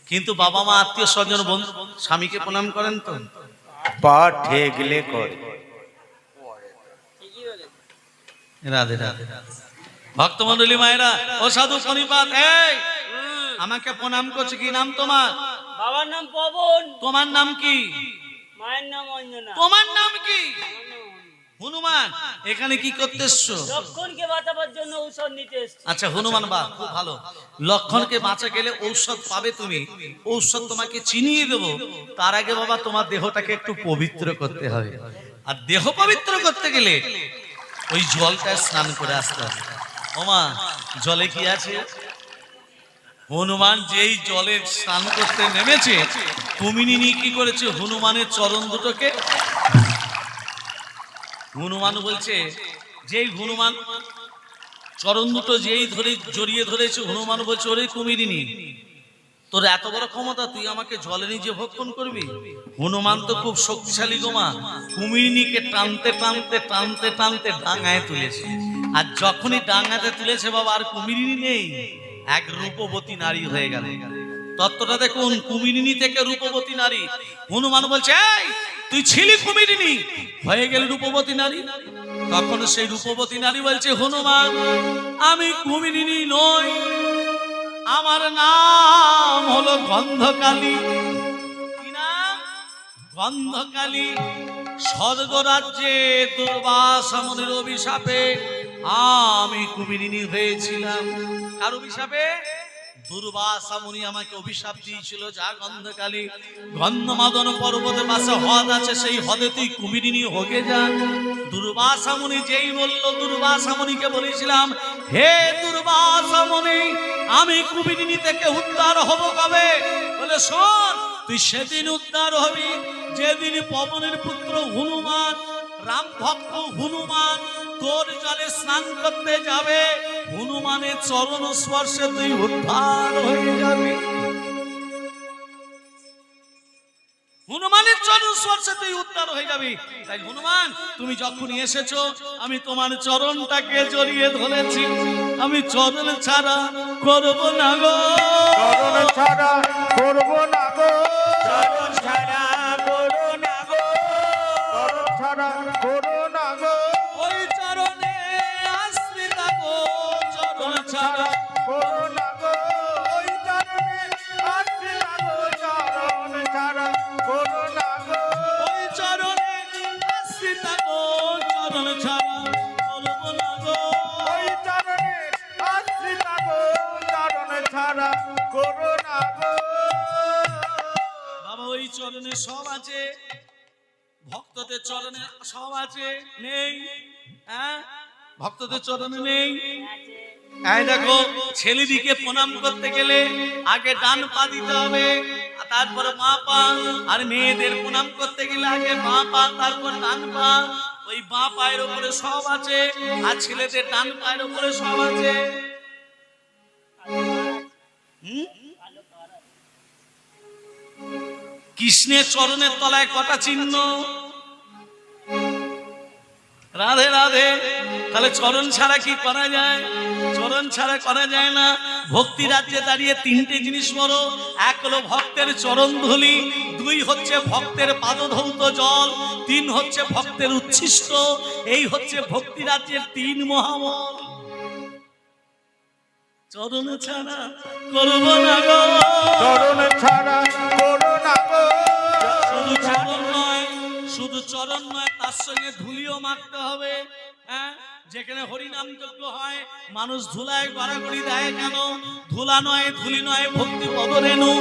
কিন্তু বাবা মা আত্মীয় স্বজন বন্ধু স্বামীকে প্রণাম করেন তো? পা ঠেকলে করে। রাধে রাধে। ভক্তমণ্ডলী মায়েরা ও সাধু প্রণিপাত, এই আমাকে প্রণাম করছে। কি নাম তোমার? বাবার নাম পবন। তোমার নাম কি? মায়ের নাম অঞ্জনা। তোমার নাম কি? হনুমান। এখানে কি করতে এসছো? লক্ষণকে বাঁচাবার জন্য ঔষধ নিতে এসেছি। আচ্ছা হনুমান বা খুব ভালো। লক্ষণকে বাঁচা গেলে ঔষধ পাবে তুমি, ঔষধ তোমাকে চিনিয়ে দেবো। তার আগে বাবা তোমার দেহটাকে একটু পবিত্র করতে হবে, আর দেহ পবিত্র করতে গেলে ওই জলটা স্নান করে আসতে হবে। ওমা জলে কি আছে? হনুমান যেই জলে স্নান করতে নেমেছে, কুমিনী কি করেছে? হনুমানের চরণ দুটোকে, হনুমান বলছে যেই হনুমান চরণ দুটো যেই ধরে জড়িয়ে ধরেছে, হনুমান বলছে ওরে কুমিরিনী, তোর এত বড় ক্ষমতা, তুই আমাকে জলে নিজে ভক্ষণ করবি? হনুমান তো খুব শক্তিশালী গোমা, কুমিরিনীকে টানতে টানতে টানতে টানতে ডাঙায় তুলেছে। আর যখনই ডাঙাতে তুলেছে বাবা, আর কুমিরিনী নেই, এক রূপবতী নারী হয়ে গেল। তত্ত্বটা দেখুন, কুমিরিনী থেকে রূপবতী নারী। হনুমান বলছে এই তুই ছিলি কুমিরিনী, হয়ে গেল রূপবতী নারী। তখন সেই রূপবতী নারী বলছে হনুমান আমি কুমিরিনী নই, আমার নাম হলো গন্ধকালী। কি নাম? গন্ধকালী। স্বর্গরাজ্যে দুর্বাসা মুনির অভিশাপে আমি কুমিরিনী হয়েছিলাম। কার অভিশাপে? দুর্বাসা মুনি আমাকে অভিশাপ দিয়েছিল, যা গন্ধকালী, গন্ধমাদন পর্বতে পাশে হ্রদ আছে, সেই হ্রদে তুই কুমিরিনী হয়ে যা। দুর্বাসা মুনি যেই বলল, দুর্বাসা মুনিকে বলেছিলাম হে দুর্বাসা মুনি আমি কুমিরিনী থেকে উদ্ধার হব কবে? বলে শোন, তুই সেদিন উদ্ধার হবি যেদিন পবনের পুত্র হনুমান, রাম ভক্ত হনুমান তোর জলে স্নান করতে যাবে। হনুমানের চরণ স্পর্শে তুই উদ্ধার হয়ে যাবে। হনুমানের চরণ স্পর্শে তুই উদ্ধার হয়ে যাবি। তাই হনুমান তুমি যখনই এসেছো, আমি তোমার চরণটাকে জড়িয়ে ধরেছি, আমি চরণ ছাড়া করব না গো, চরণ ছাড়া করব না গো, চরণ ছাড়া করো না গো, চরণ ছাড়া করো না গো, ওই চরণে আশ্রিত গো, চরণ ছাড়া করো না গো, ওই চরণে আসি না গো, চরণ ছাড়া করো না গো, ওই চরণে আশ্রিত গো, চরণ ছাড়া করব না গো। ওই চরণে আসি না গো, চরণ ছাড়া করো না গো। বাবা ওই চরণে সব আছে, ভক্তদের চরণে সব আছে, নেই? হ্যাঁ ভক্তদের চরণে নেই। এই দেখো, ছেলেদিকে প্রণাম করতে গেলে আগে ডান পা দিতে হবে, তারপরে মা পা। আর মেয়েদের প্রণাম করতে গেলে আগে মা পা, তারপর ডান পা। ওই বাঁ পায়ের উপরে সব আছে, আর ছেলেদের ডান পায়ের উপরে সব আছে। কৃষ্ণের চরণের তলায় কটা চিহ্ন? রাধে রাধে। তাহলে চরণ ছাড়া কি করা যায়? চরণ ছাড়া করা যায় না। ভক্তি রাজ্যে দাঁড়িয়ে তিনটে জিনিস বড়, এক হলো ভক্তের চরণ ধুলি, দুই হচ্ছে ভক্তের পাদধৌত জল, তিন হচ্ছে ভক্তের উচ্ছিষ্ট। এই হচ্ছে ভক্তি রাজ্যের তিন মহামল। চরণ ছাড়া করব না গো, চরণ ছাড়া করো না গো, শুধু চরণ নয়, শুধু চরণ নয়, তার সঙ্গে ধুলিও মাখতে হবে। হ্যাঁ, যেখানে হরিনাম যজ্ঞ হয় মানুষ ধুলায় গড়াগড়ি দেয় কেন? ধুলা নয়, ধুলি নয়, ভক্তি পদরেণু,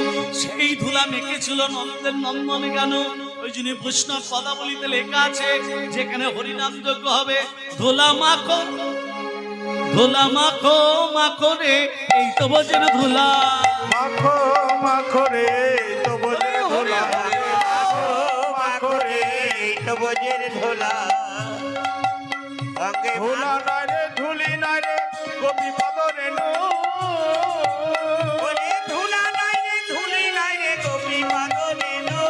সেই ধুলা মেখেছিল নন্দের নন্দন কেন? ওই জন্য বৈষ্ণব পদাবলিতে লেখা আছে, যেখানে হরিনাম যজ্ঞ হবে ধুলা মাখো, ধুলা মাখো মাখো রে, এই তো বোঝেন ধুলা, মাখো মাখো রে তো বোঝে ধুলা, মাখো রে তো বোঝে ধুলা, ধুলা নয় রে ধুলি নয় রে গোপী পদ রেণু, ধুলা নয় রে ধুলি নয় রে গোপী পদ রেণু,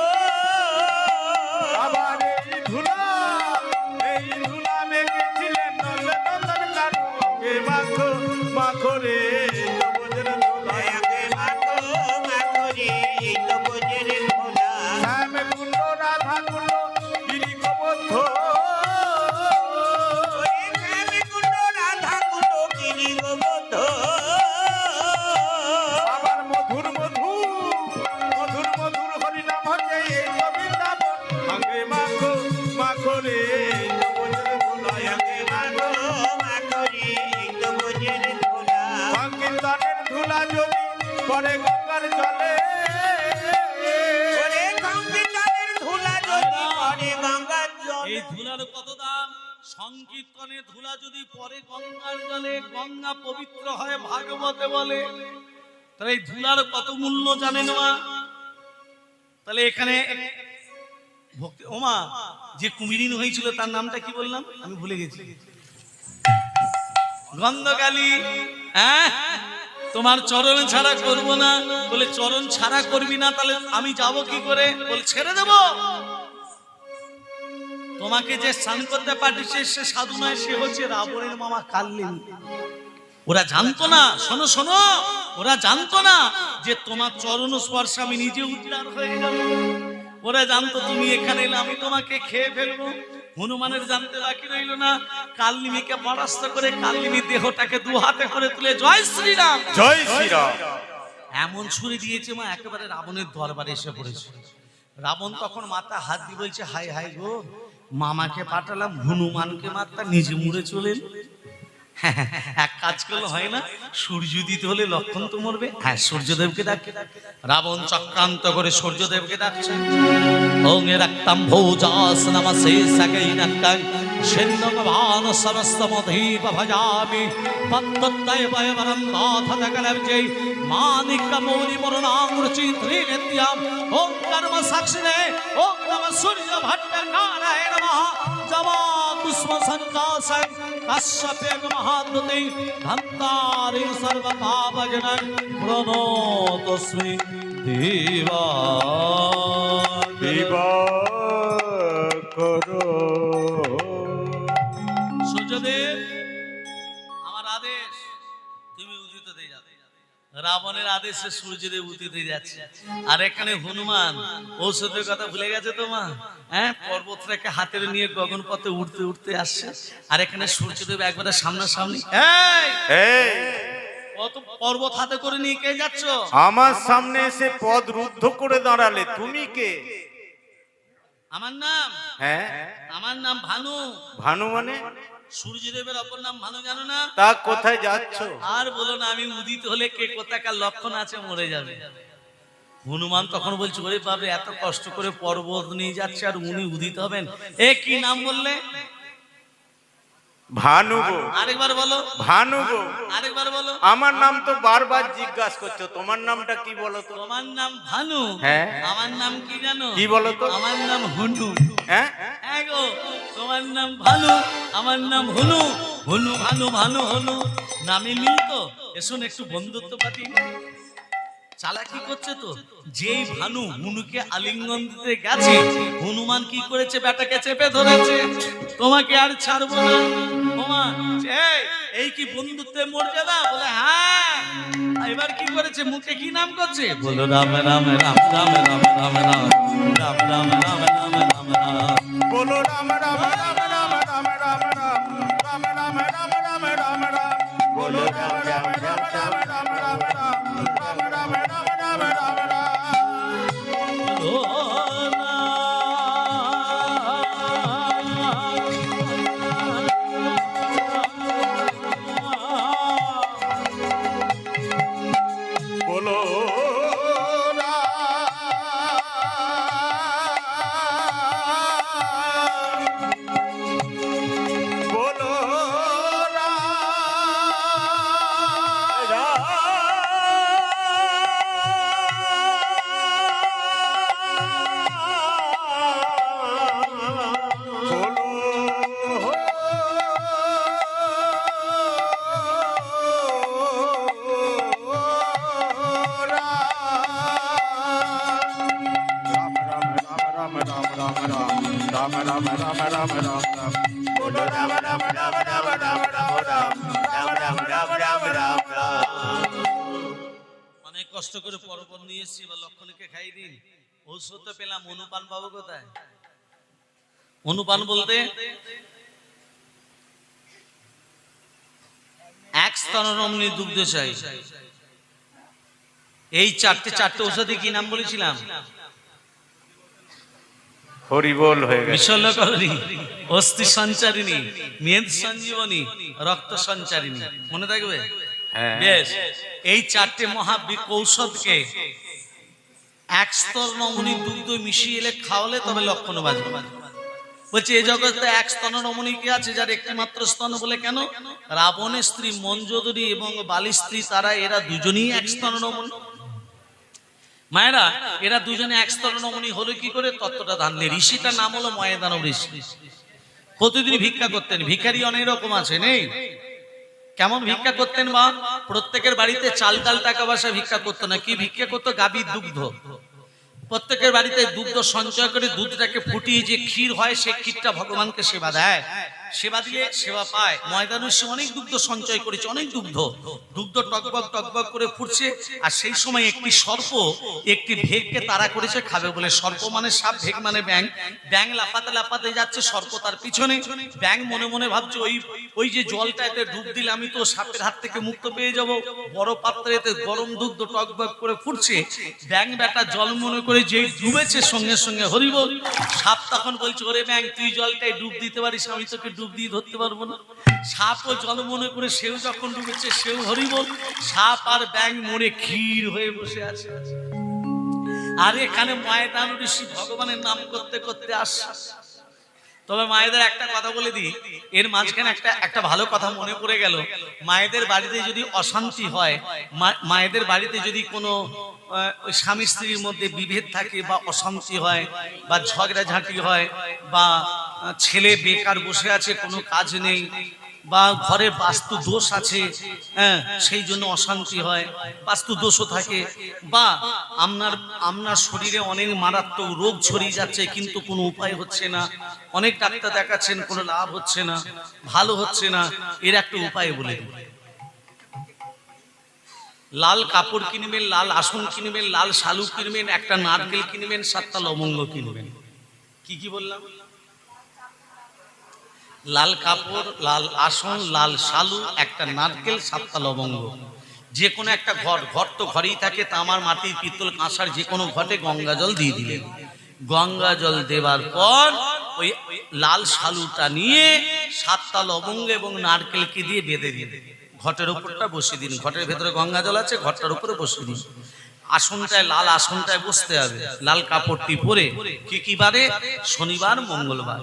আবার এই ধুলা মেখেছিলেন নন্দন কানু, মাখো মাখো রে তো বোঝে ধুলা, মাখো মাখো রে এই তো বোঝের ভোলা শ্যাম কুণ্ড রাধা কুণ্ড গিরি গোবর্ধ ওরে শ্যামে কুণ্ড রাধা কুণ্ড গিরি গোবর্ধ আবার মধুর মধুর মধুর মধুর হরি নাম হচ্ছে এই তো বৃন্দাবন আগে মাখো মাখো রে বোঝের ভোলায় আগে মাখো মাখরি এই তো বোঝের ভোলা সংকীর্তনের ধুলা যদি পরে গঙ্গার জলে ওরে সংবিধানের ধুলা যদি পড়ে গঙ্গার এই জলে ধুলার কত দাম? সংকীর্তনে ধুলা যদি পরে গঙ্গার জলে, গঙ্গা পবিত্র হয় ভাগবতে বলে। তাহলে এই ধুলার কত মূল্য জানেন মা? তাহলে এখানে ভক্তি ওমা যে কুমিরিন হয়েছিল তার নামটা কি বললাম আমি ভুলে গেছি। গন্ধকালী। হ্যাঁ, তোমার চরণ ছাড়া করব না। বলে চরণ ছাড়া করবি না তাহলে আমি যাব কি করে? বলে ছেড়ে দেব। তোমাকে যে স্নান করতে পাঠিয়েছে সে সাধু নয়, সে হচ্ছে রাবণের মামা কাল্লিনী। ওরা জানতো না, শোনো শোনো, ওরা জানতো না যে তোমার চরণ স্পর্শে আমি নিজে উদ্ধার হয়ে যাব। ওরা জানতো তুমি এখানে এলে আমি তোমাকে খেয়ে ফেলবো। হনুমানের জানতে বাকি রইল না, কাল্লিনীকে পরাস্ত করে কাল্লিনীর দেহটাকে দু হাতে করে তুলে জয় শ্রীরাম জয় শ্রীরাম এমন ছুরি দিয়েছে মা, একেবারে রাবণের দরবারে এসে পড়েছে। রাবণ তখন মাথা হাত দিয়ে বলছে, হাই হাই গো, মামাকে পাঠালাম হনুমানকে মারতা, নিজে মুড়ে চলেন। এক কাজ করলে হয় না, সূর্য দিতে হলে লক্ষণ তো মরবে। হ্যাঁ, সূর্যদেবকে ডাকে। রাবণ চক্রান্ত করে সূর্যদেবকে ডাকছে। ওং রক্তম ভোজাস নমসে সগৈনকং সিন্ধুভান সমস্তমধীপ ভজামি পদ্মত্তয় বয়বরম নাথদগলব্জে মানিক মৌলি মরণামৃচি ত্রিনিত্যম। ওং কর্ম সাক্ষিণে ওং নমঃ সূর্য ভট্টকারায় নমঃ জবা কুষ্ম সন্কাসং কশ্যপেগ মহাদুতে ধন্তারি সর্বপাপজনং প্রণতস্মি দেবা দেবা করো। সূর্যদেব, আমার আদেশ তুমি উদিত দিয়ে যাবে। রাবণের আদেশে সূর্যদেব উদিত যাচ্ছে। আর এখানে হনুমান ঔষধের কথা ভুলে গেছে তো মা। হ্যাঁ, পর্বতটাকে হাতে নিয়ে গগন পথে উঠতে উঠতে আসছে। আর এখানে সূর্যদেব একবারে সামনাসামনি। এই কত পর্বত হাতে করে নিয়ে কে যাচ্ছ? আমার সামনে এসে পদ রুদ্ধ করে দাঁড়ালে, তুমি কে? আমার নাম, হ্যাঁ, আমার নাম ভানু। ভানু মানে? সূর্যদেবের অপর নাম ভানু, জানো না? তা কোথায় যাচ্ছ? আর বলো না, আমি উদিত হলে কে কোথাকার লক্ষণ আছে মরে যাবে। হনুমান তখন বলছে, ওরে বাবা, এত কষ্ট করে পর্বত নিয়ে যাচ্ছে আর উনি উদিত হবেন? এ কি নাম বললে? ভানু গো। আরেকবার বলো। ভানু গো। আরেকবার বলো। আমার নাম তো বারবার জিজ্ঞাসা করছো, তোমার নামটা কি বলো তো? তোমার নাম ভানু? হ্যাঁ। আমার নাম কি জানো? কি বলো তো? আমার নাম হুনু। হ্যাঁ, হ্যাঁ গো, তোমার নাম ভানু, আমার নাম হুনু। হুনু ভানু, ভানু হনু, নামে মিল তো। এসুন একটু বন্ধুত্ব পাতি। চালাকি করছে তো। যেই ভানু হুনুকে আলিঙ্গন দিতে গেছে, হনুমান কি করেছে? বেটাকে চেপে ধরেছে। তোমাকে আর ছাড়বো না। ওমা, এই কি বন্ধুত্বে মর্যাদা? বলে হ্যাঁ। এবার কি করেছে? মুখে কি নাম করছে? বলো রাম রাম রাম রাম রাম রাম রাম রাম রাম রাম রাম রাম রাম। বলো রাম রাম রাম রাম রাম রাম রাম রাম রাম রাম রাম রাম রাম। বলো রাম রাম রাম রাম রাম রাম রাম রাম রাম রাম রাম রাম রাম। ও না। বলো বলো রাম রাম রাম রাম রাম রাম। বলো রাম রাম রাম রাম রাম রাম রাম রাম রাম রাম রাম রাম রাম। অনেক কষ্ট করে পরপর নিয়ে এসছি, এবার লক্ষণীকে খাই দিন। ঔষধ তো পেলাম, অনুপান পাবো কোথায়? অনুপান বলতে এক স্তনরমণী দুগ্ধ চাই। এই চারটে ঔষধে কি নাম বলেছিলাম? হরিবোল হয়ে গেছে। বিশল্যকরণী, অস্থি সঞ্চারিণী, মেদ সঞ্জীবনী, রক্ত সঞ্চারিণী। মনে থাকবে? হ্যাঁ। বেশ, এই চারটে ঔষধকে এক স্তর রমণী দুগ্ধ মিশিয়ে এলে খাওয়ালে তবে লক্ষণ বাজবে। বলছে এই জগতে এক স্তন রমণী কে আছে যার একটি মাত্র স্তন? বলে কেন? রাবণের স্ত্রী মঞ্জোদরী এবং বালির স্ত্রী তারা, এরা দুজনেই এক স্তন রমণী। মায়েরা, এরা দুজনে এক স্তন রমণী হলো কি করে? তত্ত্বটা জানলে। ঋষিটার নাম হলো ময়দানব ঋষি। প্রতিদিন ভিক্ষা করতেন। ভিখারি অনেক রকম আছে, নেই? কেমন ভিক্ষা করতেন? বা প্রত্যেকের বাড়িতে চাল ডাল টাকা পয়সা ভিক্ষা করতো না। কি ভিক্ষা করতো? গাভীর দুগ্ধ। প্রত্যেকের বাড়িতে দুগ্ধ সঞ্চয় করে দুধটাকে ফুটিয়ে যে ক্ষীর হয়, সেই ক্ষীরটা ভগবানকে সেবা দেয়। সেবা দিলে সেবা পায়। ময়দানের সে অনেক দুগ্ধ সঞ্চয় করেছে, অনেক দুগ্ধ টকবক টকবক করে ফুটছে। আর সেই সময় একটি সর্প একটি ভেগকে তাড়া করেছে খাবে বলে। সর্প মানে সাপ, ভেগ মানে ব্যাং। ব্যাং লাফাতে লাফাতে যাচ্ছে, সর্প তার পিছনে। ব্যাং মনে মনে ভাবছে ওই যে জলটাতে ডুব দিলে আমি তো সাপের হাত থেকে মুক্ত পেয়ে যাব। বড় পাত্রেতে গরম দুগ্ধ টকবক করে ফুটছে। ব্যাং বেটা জল মনে করে যেই ডুবেছে সঙ্গে সঙ্গে হরিবোল। সাপ তখন বলছে, ওরে ব্যাং, তুই জলটায় ডুব দিতে পারিস, আমি তোকে ডুব দিয়ে ধরতে পারবো না। সাপও জল মনে করে সেও যখন ডুবেছে, সেও হরিবোল। সাপ আর ব্যাং মরে ক্ষীর হয়ে বসে আছে। আর এখানে ময়দান ঋষি ভগবানের নাম করতে করতে আসছে। তবে মায়েদের একটা কথা বলে দিই, এর মাঝখানে একটা ভালো কথা মনে পড়ে গেল। মায়েদের বাড়িতে যদি অশান্তি হয়, মায়েদের বাড়িতে যদি কোনো স্বামী স্ত্রীর মধ্যে বিভেদ থাকে বা অশান্তি হয় বা ঝগড়াঝাঁটি হয় বা ছেলে বেকার বসে আছে, কোনো কাজ নেই, বা ঘরে বাস্তু দোষ আছে, হ্যাঁ, সেই জন্য অশান্তি হয়, বাস্তু দোষও থাকে, বা আপনার শরীরে অনেক মারাত্মক রোগ ছড়িয়ে যাচ্ছে কিন্তু কোনো উপায় হচ্ছে না, অনেক ডাক্তার দেখাচ্ছেন কোনো লাভ হচ্ছে না, ভালো হচ্ছে না, এর একটা উপায় বলে দিই। লাল কাপড় কিনবেন, লাল আসন কিনবেন, লাল শালু কিনবেন, একটা নারকেল কিনবেন, 7টা লবঙ্গ কিনবেন। কি কি বললাম? লাল কাপড়, লাল আসন, লাল শালু, একটা নারকেল, 7টা লবঙ্গ। যে কোনো একটা ঘর তো ঘরেই থাকে, তামার, মাটির, পিতল, কাঁসার যে কোনো ঘটে গঙ্গা জল দিয়ে দিলেন। গঙ্গা জল দেবার পর ওই লাল শালুটা নিয়ে 7টা লবঙ্গ এবং নারকেলকে দিয়ে বেঁধে দিলেন। ঘটের উপরটা বসিয়ে দিন। ঘটের ভেতরে গঙ্গা জল আছে, ঘরটার উপরে বসিয়ে দিন। আসনটায়, লাল আসনটায় বসতে হবে, লাল কাপড়টি পরে। কি বারে? শনিবার, মঙ্গলবার।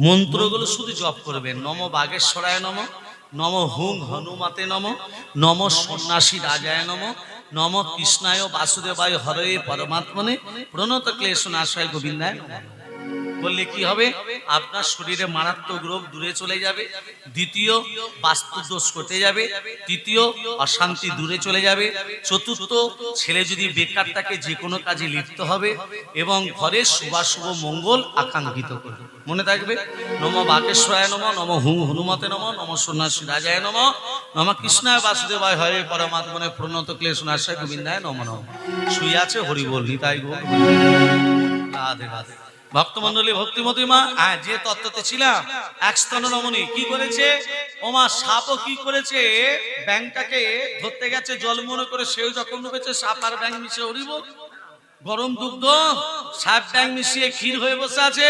মন্ত্রগুলো শুধু জপ করবেন। নম বাগেশ্বরায় নম, নম হুং হনুমাতে নম, নম সন্ন্যাসী রাজায় নম, নম কৃষ্ণায় বাসুদেবায় হরে পরমাত্মনে, প্রণত ক্লেশ নাশায় গোবিন্দায় নম। বললে কি হবে? আপনার শরীরে মারাত্মক রোগ দূরে চলে যাবে। দ্বিতীয়, বাস্তু দোষ কেটে যাবে। তৃতীয়, অশান্তি দূরে চলে যাবে। চতুর্থ, ছেলে যদি বেকার থাকে যে কোনো কাজে লিপ্ত হবে এবং ঘরে শুভাশুভ মঙ্গল আকাঙ্ক্ষিত করবে। মনে থাকবে, নম বাগেশ্বরায় নম, নম হুং হনুমতে নম, নম সন্ন্যাসী রাজায় নম, নম কৃষ্ণায় বাসুদেবায় হরে পরমাত্মনে, প্রণত ক্লেশ নাশায় গোবিন্দায় নম নম। শুয়ে আছে হরিবোল, নিতাই গো রাধে রাধে। ভক্তমন্ডলী, ভক্তিমতী মা, যে তত্ত্বতে ছিলাম, এক স্তন রমণী কি করেছে? ওমা, সাপও কি করেছে? ব্যাংটাকে ধরতে গেছে, জল মনে করে সেও যখন ডুবেছে, সাপ আর ব্যাং মিশে হরিবোল। গরম দুগ্ধ, সাপ ব্যাং মিশিয়ে ক্ষীর হয়ে বসে আছে।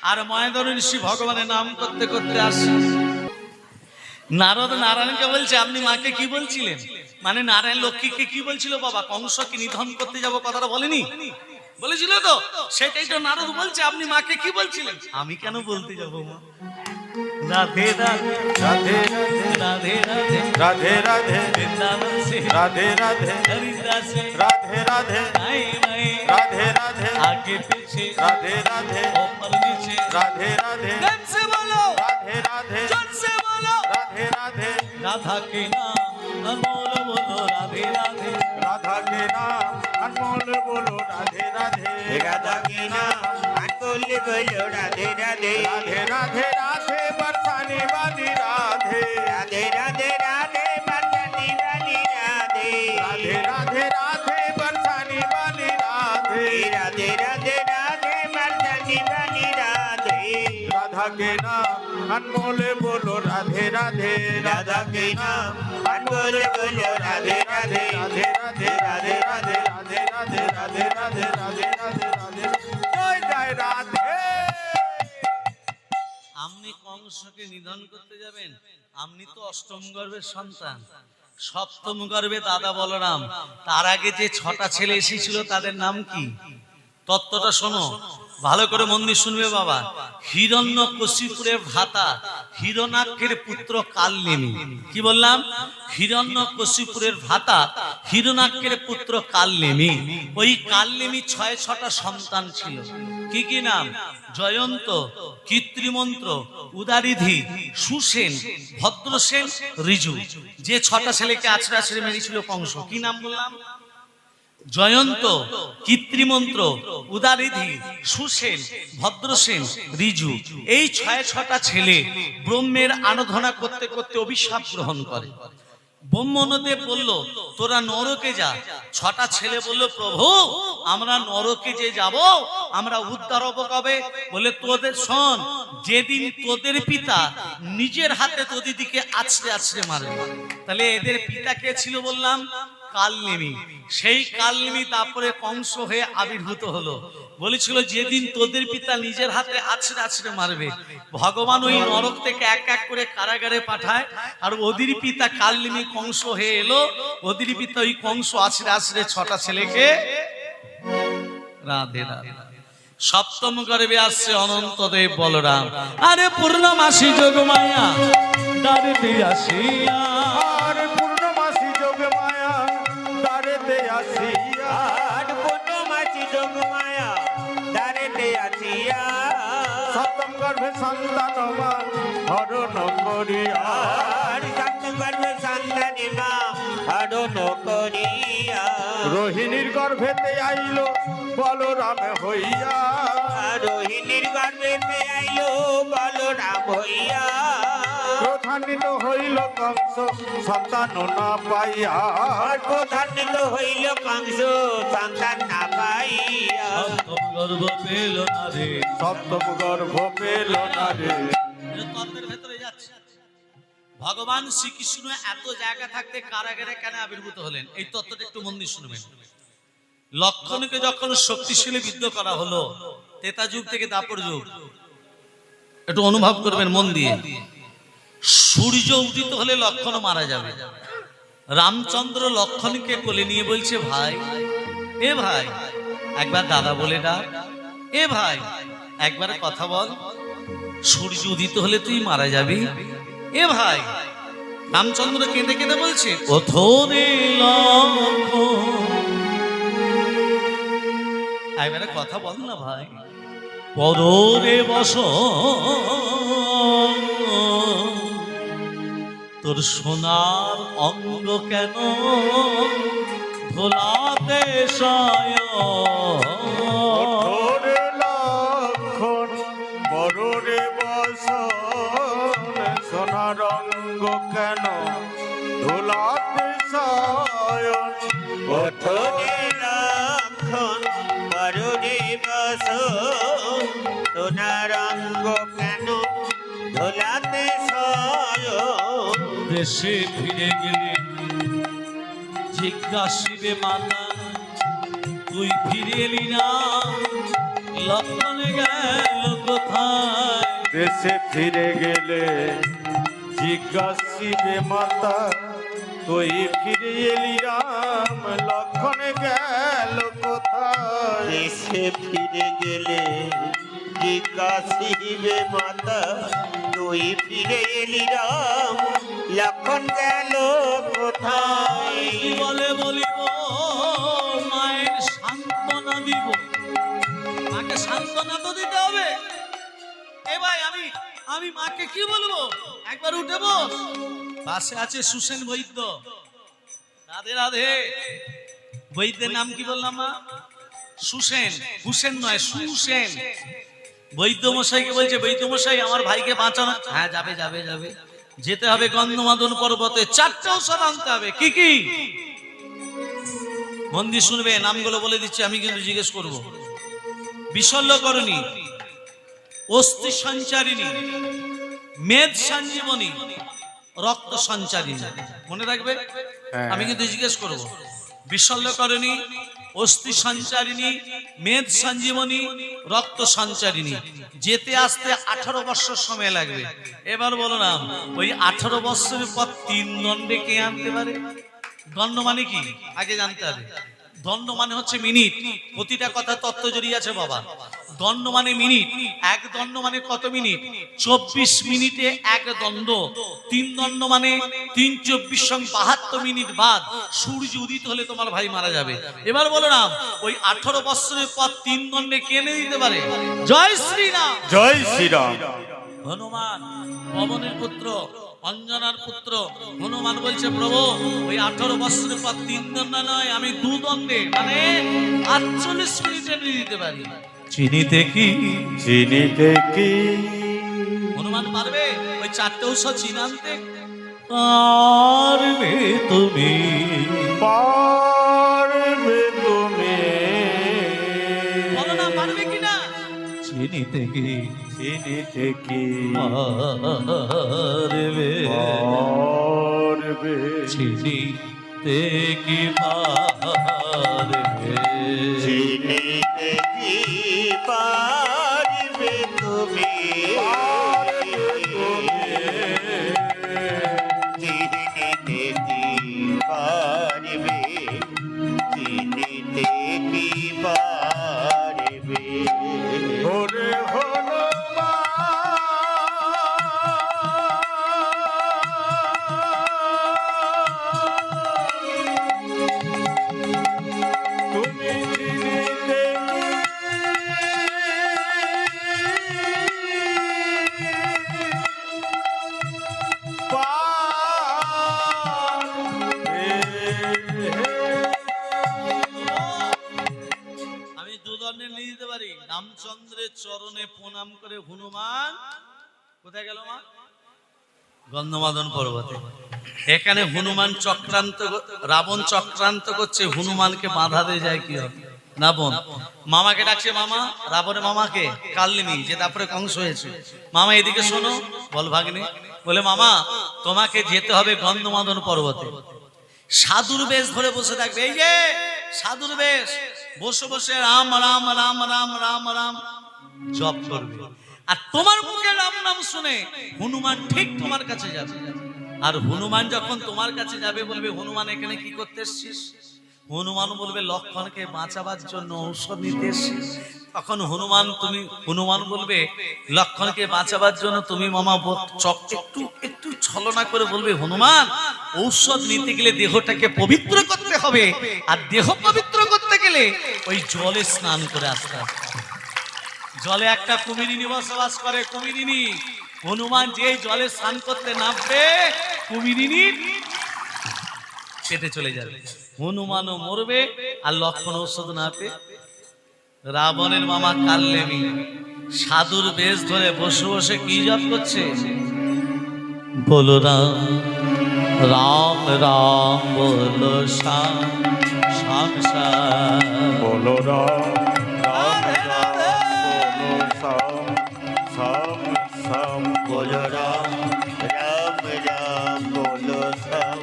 আর ময়দান ঋষি ভগবানের নাম করতে করতে আসছে। নারদ নারায়ণকে বলছে, আপনি মাকে কি বলছিলেন? মানে নারায়ণ লক্ষ্মীকে কি বলছিল? বাবা, কংসকে নিধন করতে যাব, কথাটা বলেনি? বলেছিল তো? সেটাই তো নারদ বলছে, আপনি মাকে কি বলছিলেন? আমি কেন বলতে যাবো মা? রাধে রাধে রাধে রাধে রাধে রাধে রাধে বৃন্দাবন সে রাধে রাধে হরিদাস রাধে রাধে নাই নাই রাধে রাধে आगे पीछे राधे राधे ऊपर नीचे राधे राधे गम से बोलो, राधे राधे जोर से बोलो, राधे राधे राधा के नाम अनमोल बोलो, राधे राधे राधा के नाम अनमोल बोलो, राधे राधे राधा के नाम अनमोल बोलो, राधे राधे राधे राधे राधे बरसाने वाली राधे राधे राधे राधे बरसाने वाली राधे राधे राधे राधे রাধে রাধে রাধে রাধে মর্দানি বানি রাধে राधा के नाम अनमोले बोलो राधे राधे राधा के नाम अनमोल बोलो राधे राधे राधे राधे राधे राधे राधे राधे राधे राधे राधे राधे राधे जय जय राधे আপনি কংসকে নিধন করতে যাবেন? আপনি তো অষ্টম গর্ভের সন্তান, সপ্তম গর্ভে দাদা বলরাম। তার আগে যে 6টা ছেলে এসেছিল তাদের নাম কি? তত্ত্বটা শোনো, ভালো করে মন দিয়ে শুনবে বাবা। হিরণ্যকশিপুরের ভ্রাতা হিরণাক্ষের পুত্র কালনেমি। কি বললাম? হিরণ্যকশিপুরের ভ্রাতা হিরণাক্ষের পুত্র কালনেমি। ওই কালনেমি 6টা সন্তান ছিল। কি কি নাম? জয়ন্ত, কৃত্রিমন্ত্র, উদারিধি, সুসেন, ভদ্রসেন, ঋজু। যে 6টা ছেলেকে আছড়ে আছড়ে মেরেছিল কংস, কি নাম বললাম? জয়ন্ত, কৃত্রিমন্ত্র, উদারিধি, সুসেন, ভদ্রসেন, ঋজু। এই 6টা ছেলে ব্রহ্মের আরাধনা করতে করতে অভিশাপ গ্রহণ করে। ব্রহ্মদেব বলল তোরা নরকে যা। 6টা ছেলে বলল প্রভু আমরা নরকে যে যাব, আমরা উদ্ধার হব কবে? বলে তোদের শোন, যেদিন তোদের পিতা নিজের হাতে তোদের দিকে আছড়ে আছড়ে মারবে। তাহলে এদের পিতা কে ছিল বললাম? কালনেমি। সেই কালনেমি তারপরে কংস হয়ে আবির্ভূত হলো। বলেছিল যেদিন তোদের পিতা নিজের হাতে আছড়ে আছড়ে মারবে, ভগবান ওই নরক থেকে এক এক করে কারাগারে পাঠায়। আর ওদের পিতা কালনেমি কংস হয়ে এলো। ওদের পিতা ওই কংস আছড়ে আছড়ে 6টা ছেলেকে রাধে রাধে। সপ্তম গর্ভে আসছে অনন্তদেব বলরাম। আরে পূর্ণমাসী যোগমায়া দাঁড়িতে আসিয়া, আর পূর্ণমাসী যোগ মায়া দারেতে আসিয়া আর পূর্ণমাসী যোগ মায়া দারেতে আসিয়া সপ্তম গর্ভে সন্তান মা হরণ করিয়া আর সপ্তম গর্ভে সন্তানি মা হরণ করিয়া রোহিণীর গর্ভেতে আইল বলরাম হইয়া রোহিণীর গর্ভেতে আইলো বলরাম হইয়া প্রধানিত হইল কংস সন্তান না পাইয়া আর প্রধানিত হইল কংস সন্তান না পাইয়া সপ্তম গর্ভ পেল না রে। সপ্তম গর্ভ পেল না রে। এটা তত্ত্বের ভেতরে যাচ্ছে। ভগবান শ্রীকৃষ্ণ এত জায়গা থাকতে কারাগারে কেন আবির্ভূত হলেন? এই তত্ত্বটা একটু মন দিয়ে শুনবেন। লক্ষণকে যখন শক্তিশালী বিদ্ধ করা হলো, ত্রেতা যুগ থেকে দাপর যুগ, একটু অনুভব করবেন মন দিয়ে। সূর্য উদিত হলে লক্ষণ মারা যাবে। রামচন্দ্র লক্ষণকে কোলে নিয়ে বলছে ভাই, এ ভাই একবার দাদা বলে ডাক, এ ভাই একবার কথা বল, সূর্য উদিত হলে তুই মারা যাবি। এ ভাই, রামচন্দ্র কেঁদে কেঁদে বলছে ওথরে একবারে কথা বল না ভাই। পরে বস তোর সোনার অঙ্গ কেন ধোলাতে ওঠরে লক্ষণ বড়রে বসন সোনার রঙ্গ কেন ধুলাতে সায়ন ওঠরে লক্ষণ বরুণে বস সোনার অঙ্গ কেন ধোলাতে সয় দেশে ফিরে গেলে জিজ্ঞাসিবে মাতা তুই ফিরে এলি না, লক্ষণ গেল কোথায়? দেশে ফিরে গেলে জিজ্ঞাসিবে মাতা তুই ফিরে এলি রাম লক্ষণ গেল কোথায়? দেশে ফিরে গেলে জিজ্ঞাসিবে মাতা তুই ফিরে এলি রাম লক্ষণ গেল কোথায়? কি বলে বলিব মায়ের সান্ত্বনা দিব, মাকে সান্ত্বনা তো দিতে হবে। এ ভাই আমি মাকে কি বলবো? একবার উঠে বস। পাশে আছে সুসেন বৈদ্য। রাধে রাধে। বৈদ্যের নাম কি বললাম মা? সুসেন। হুসেন নয়, সুসেন। বৈদ্য মশাইকে বলছে বৈদ্য মশাই আমার ভাইকে বাঁচানো। হ্যাঁ যাবে যাবে যাবে, যেতে হবে গন্ধমাদন পর্বতে, 4টে ঔষধ আনতে হবে। কি কি? মন দিয়ে শুনবে, নামগুলো বলে দিচ্ছি, আমি কিন্তু জিজ্ঞেস করব। বিশল্যকরণী, অস্থি সঞ্চারিণী, মেদ সঞ্জীবনী, রক্ত সঞ্চারিণী। মনে রাখবে, আমি কিন্তু জিজ্ঞেস করব। বিশল্যকরণী, অস্থি সঞ্চারিণী, মেদ সঞ্জীবনী, রক্ত সঞ্চারিণী। যেতে আসতে 18 বছর সময় লাগবে। এবার বলো না, ওই 18 বছরের পর 3 দণ্ডে কে আনতে পারে? দণ্ড মানে কি আগে জানতে হবে। দণ্ড মানে হচ্ছে মিনিট। প্রতিটা কথা তত্ত্ব জড়িয়ে আছে বাবা। দণ্ড মানে মিনিট। এক দণ্ড মানে কত মিনিট? 24 মিনিটে এক দণ্ড। 3 দণ্ড মানে 3 24 সঙ্গে 72 মিনিট বাদ সূর্য উদিত হলে তোমার ভাই মারা যাবে। এবার বলো না, ওই 18 বছরের পর 3 দণ্ডে কে এনে দিতে পারে? জয় শ্রীরাম। জয় শ্রীরাম। হনুমান পবনের পুত্র, অঞ্জনার পুত্র। হনুমান বলছে, প্রভু ওই 18 বছরের পর 3 দণ্ড নয়, আমি 2 দণ্ডে মানে 48 মিনিটে নিয়ে দিতে পারি। চিনিতে কি চিনিতে কি হনুমান পারবে ওই 4টে ঔষধ চিনি আনতে? পারবে তুমি, পারবে তুমি, বলো না পারবে কিনা? চিনিতে কি চিনিতে কি পারবে, পারবে, চিনিতে কি পারবে, চিনিতে কি পারিবে তুমি, চিনিতে কি পারিবে, চিনিতে কি পারিবে। ওরে হনুমান, তুমি চিনিতে আমি 2 দণ্ডে নিয়ে দিতে পারি। রামচন্দ্রের চরণে প্রণাম করে হনুমান কোথায় গেল মা? গন্ধমাদন পর্বতে। এখানে হনুমান চক্রান্ত, রাবণ চক্রান্ত করছে, হনুমানকে বাধা দিয়ে যায় কি হবে? রাবণ মামাকে ডাকছে, মামা, রাবণের মামাকে কাললিনি, যে তারপরে কংস হয়েছে। মামা এদিকে শোনো, বল ভাগ্নে। বলে, মামা তোমাকে যেতে হবে গন্ধমাদন পর্বতে। সাধুর বেশ ধরে বসে থাকবে, এই যে সাধুর বেশ, বসে বসে রাম রাম রাম রাম রাম রাম জপ করবে। আর তোমার মুখে রাম নাম শুনে হনুমান ঠিক তোমার কাছে যাবে। আর হনুমান যখন তোমার কাছে যাবে, বলবে, হনুমান এখানে কি করতে এসছিস? হনুমান বলবে, লক্ষণকে বাঁচাবার জন্য ঔষধ নিতে এসছিস। তখন হনুমান বলবে, লক্ষণকে বাঁচাবার জন্য তুমি মামা একটু ছলনা করে বলবে, হনুমান ঔষধ নিতে গেলে দেহটাকে পবিত্র করতে হবে, আর দেহ পবিত্র করতে গেলে ওই জলে স্নান করে আসতে হবে। জলে একটা কুমিরিনী বসবাস করে, কুমিরিনী। হনুমান যে জলে স্নান করতে নামবে, কুমিরিনী পেটে চলে যাবে, হনুমানও মরবে, আর লক্ষণ ঔষধ না পেয়ে। রাবণের মামা কাললেমি সাধুর বেশ ধরে বসে বসে কি জপ করছে? বলো রাম রাম রাম, বলো শ্যাম শ্যাম শ্যাম, বলো রাম রাম রাম, বলো শ্যাম শ্যাম শ্যাম, বলো রাম রাম রাম, বলো শ্যাম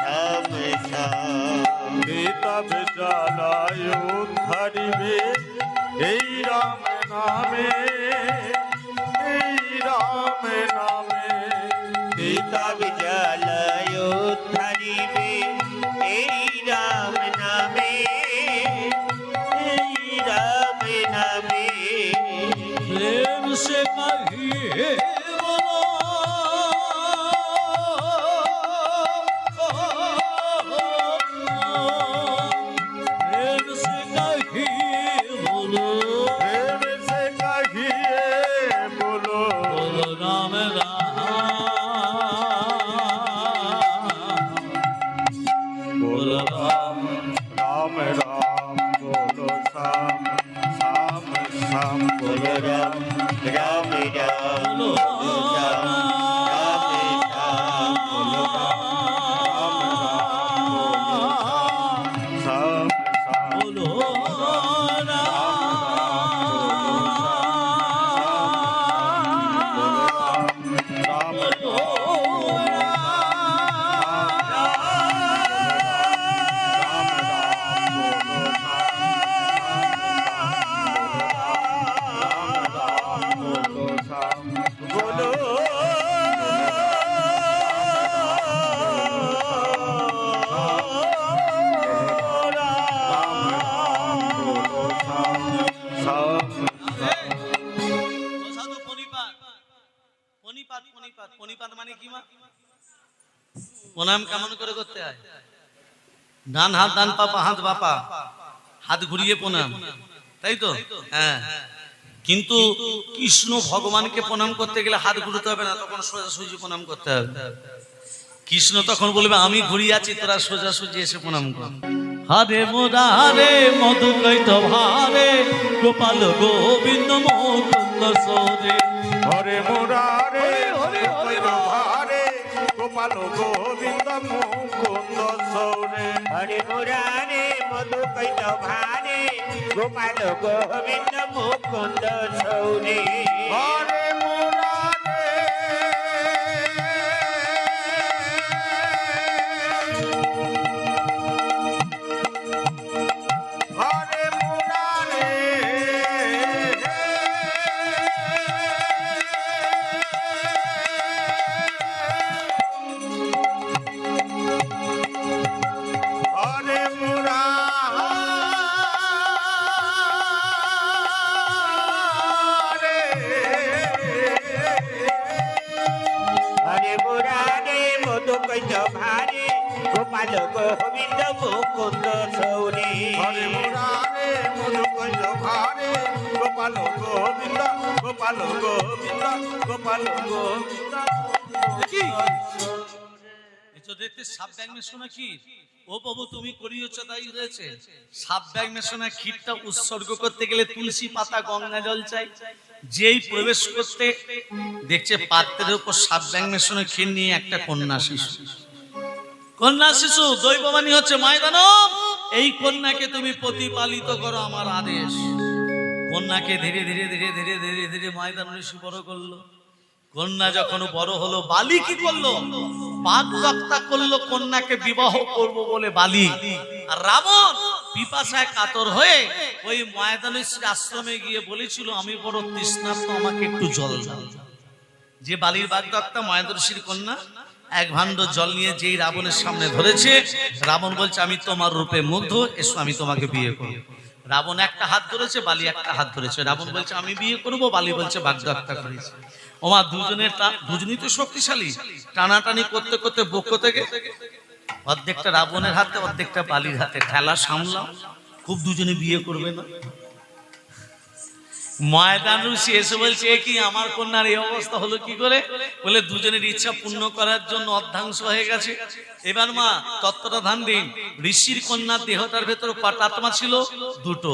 শ্যাম শ্যাম। কিতাব জ্বালায় উদ্ধারিবে এই রাম নামে, এই রাম নামে, কিতাব জ্বালায় ধরিবে এই রাম নামে, এই রাম নামে। প্রেম সে কহিয়ে বলো, প্রেম সে কহিয়ে বলো, প্রেম সে কহিয়ে বলো, বলো রাম রাম, বলো রাম রাম রাম, বলো শ্যাম শ্যাম শ্যাম, বলো রাম রাম রাম, বলো বলো শ্যাম রাম শ্যাম, বলো রাম রাম রাম, বলো শ্যাম শ্যাম প্রণিপাত মানে কি মা? প্রণাম কেমন করে করতে হয়? ডান হাত ডান পাপা হাত বাপা, হাত ঘুরিয়ে প্রণাম, তাই তো? হ্যাঁ। কিন্তু কৃষ্ণ ভগবানকে প্রণাম করতে গেলে হাত ঘুরতে হবে না, তখন সোজাসুজি প্রণাম করতে হবে। কৃষ্ণ তখন বলবে আমি ঘুরিয়ে আছি, তোরা সোজাসুজি এসে প্রণাম কর। হরে মুরারে মধু কৈত ভারে গোপাল গোবিন্দ মুকুন্দ সরে। হরে মুরারে হরে হরে ভারে গোপাল গোবিন্দ মুকুন্দ সৌরে। হরে মুরারে মধু কৈত ভারে গোপাল গোবিন্দ মুকুন্দ সৌরে। হরে মুরারে হরে মুরারে হরে মুরারে হরে মুরারে মধু কৈত ভারে গোপাল গোবিন্দ মুকুন্দ সৌরে। হরে মুরারে মধু কৈত ভারে গোপাল গোবিন্দ গোপাল গোবিন্দ গোপাল গোবিন্দ। দেখতে সাপ ব্যাগ মেশানো ক্ষীর, ও প্রভু তুমি করিয়েছ তাই হয়েছে। সাপ ব্যাগ মেশানো ক্ষীরটা উৎসর্গ করতে গেলে তুলসী পাতা গঙ্গা জল চাই। যেই প্রবেশ করতে দেখছে পাত্রের উপর সাপ ব্যাগ মেশানো ক্ষীর নিয়ে একটা কন্যা শিশু। কন্যা শিশু দৈববাণী হচ্ছে ময়দানব, এই কন্যাকে তুমি প্রতিপালিত করো আমার আদেশ। কন্যাকে ধীরে ধীরে ধীরে ধীরে ধীরে ধীরে ময়দান ঋষি বড় করলো। কন্যা যখন বড় হলো, বালি কি করলো? বাগদত্তা করলো কন্যাকে বিবাহ করব বলে বালি। আর রাবণ পিপাসায় কাতর হয়ে ওই ময়দানেশ্বরী আশ্রমে গিয়ে বলেছিল আমি বড় তৃষ্ণার্ত, আমাকে একটু জল দাও। যে বালির বাগদত্তা ময়দানেশ্বরীর কন্যা এক ভাণ্ড জল নিয়ে যেই রাবণের সামনে ধরেছে, রাবণ বলছে আমি তোমার রূপে মুগ্ধ, এসো আমি তোমাকে বিয়ে করব। রাবণ একটা হাত ধরেছে, বালি একটা হাত ধরেছে। রাবণ বলছে আমি বিয়ে করব, বালি বলছে বাগদত্তা করেছে। ওমা দুজনই তো শক্তিশালী, টানাটানি করতে করতে বক্ষ থেকে অর্ধেকটা রাবণের হাতে অর্ধেকটা বালির হাতে, ঠেলা সামলাও, খুব দুজনে বিয়ে করবে না। ময়দান ঋষি এসে বলছে এ কি আমার কন্যার এই অবস্থা হলো কি করে? বলে দুজনের ইচ্ছা পূর্ণ করার জন্য অর্ধাংশ হয়ে গেছে। এবার মা তত্ত্বটা ধ্যান দিন। ঋষির কন্যার দেহটার ভেতর কটা আত্মা ছিল? দুটো,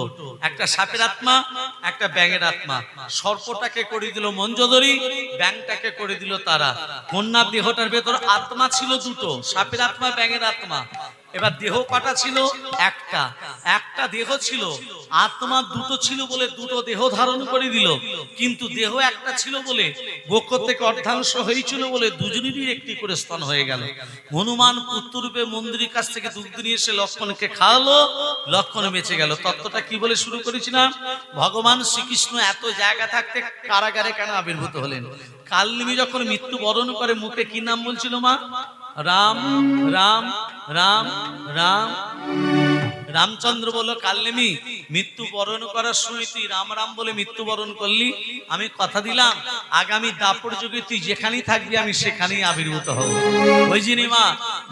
একটা সাপের আত্মা, একটা ব্যাঙের আত্মা। সর্পটাকে করে দিল মঞ্জদরি, ব্যাঙটাকে করে দিল তারা। কন্যার দেহটার ভেতর আত্মা ছিল দুটো, সাপের আত্মা ব্যাঙের আত্মা। এবার দেহ কটা ছিল? একটা। একটা দেহ ছিল, আত্মা দুটো ছিল বলে দুটো দেহ ধারণ করে দিল। কিন্তু দেহ একটা ছিল বলে বক্ষ থেকে অর্ধাংশ হয়েছিল বলে দুজনেরই একটি করে স্তন হয়ে গেল। হনুমান পুত্ররূপে মন্দিরের কাছ থেকে দুধ নিয়ে এসে লক্ষ্মণকে খাওয়ালো, লক্ষ্মণ বেঁচে গেল। তত্ত্বটা কি বলে শুরু করেছিলাম? ভগবান শ্রীকৃষ্ণ এত জায়গা থাকতে কারাগারে কেন আবির্ভূত হলেন? কালনিমি যখন মৃত্যু বরণ করে মুখে কি নাম বলছিল মা? রাম রাম রাম রাম। রামচন্দ্র বলল কালনেমি মৃত্যু বরণ করার সময় তুই রাম রাম বলে মৃত্যু বরণ করলি, আমি কথা দিলাম আগামী দাপর যুগে তুই যেখানেই থাকবি আমি সেখানেই আবির্ভূত হব। ওই জন্য মা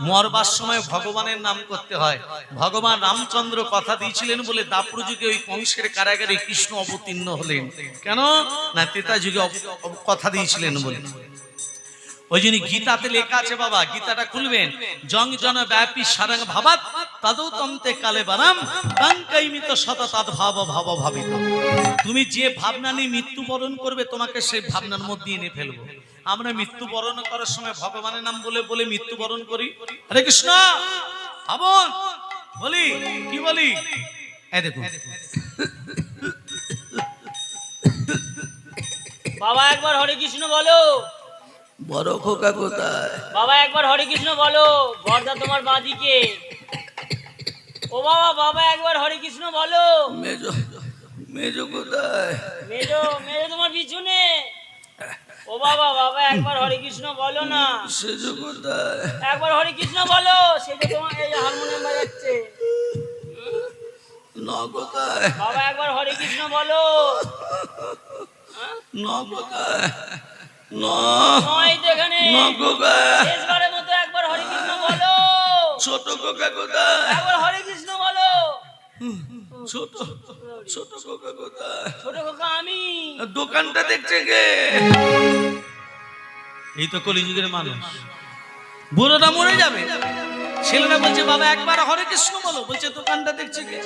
মরবার সময় ভগবানের নাম করতে হয়। ভগবান রামচন্দ্র কথা দিয়েছিলেন বলে দাপর যুগে ওই কংসের কারাগারে কৃষ্ণ অবতীর্ণ হলেন। কেন না ত্রেতা যুগে কথা দিয়েছিলেন বলে। ওই জন্য গীতাতে লেখা আছে বাবা, গীতাটা খুলবেন, জং জন ব্যাপী সারাং ভাবাত তদৌতন্তে কালে বানাম কাঙ্কাইমিত শততাৎ ভাব ভাব ভাবিত। তুমি যে ভাবনা নিয়ে মৃত্যুবরণ করবে তোমাকে সেই ভাবনার মধ্যে এনে ফেলবো। আমরা মৃত্যুবরণ করার সময় ভগবানের নাম বলে বলে মৃত্যুবরণ করি। হরে কৃষ্ণ ভাবন বলি, কি বলি? এই দেখুন বাবা একবার হরে কৃষ্ণ বলো। বড় খোকা কোথায়? বাবা একবার হরে কৃষ্ণ বলো। বর্দা তোমার বাঁদিকে। ও বাবা, বাবা একবার হরে কৃষ্ণ বলো। মেজো মেজো কোথায়? মেজো মেজো তোমার পিছনে। ও বাবা, বাবা একবার হরে কৃষ্ণ বলো না। সেজো কোথায়? একবার হরে কৃষ্ণ বলো। সে যে তোমার এই হারমোনিয়াম বাজাচ্ছে। ন কোথায়? বাবা একবার হরে কৃষ্ণ বলো। ন কোথায়? না নয় তো এখানে না খোকা, শেষবারের মতো একবার হরে কৃষ্ণ বলো। ছোট খোকা কোথায়? একবার হরে কৃষ্ণ বলো। ছোট ছোট খোকা কোথায়? ছোট কাকা আমি। দোকানটা দেখছে কে? এই তো কলিযুগের মানুষ। বুড়োটা মরে যাবে, ছেলেরা বলছে বাবা একবার হরে কৃষ্ণ বলো, বলছে দোকানটা দেখছে কে?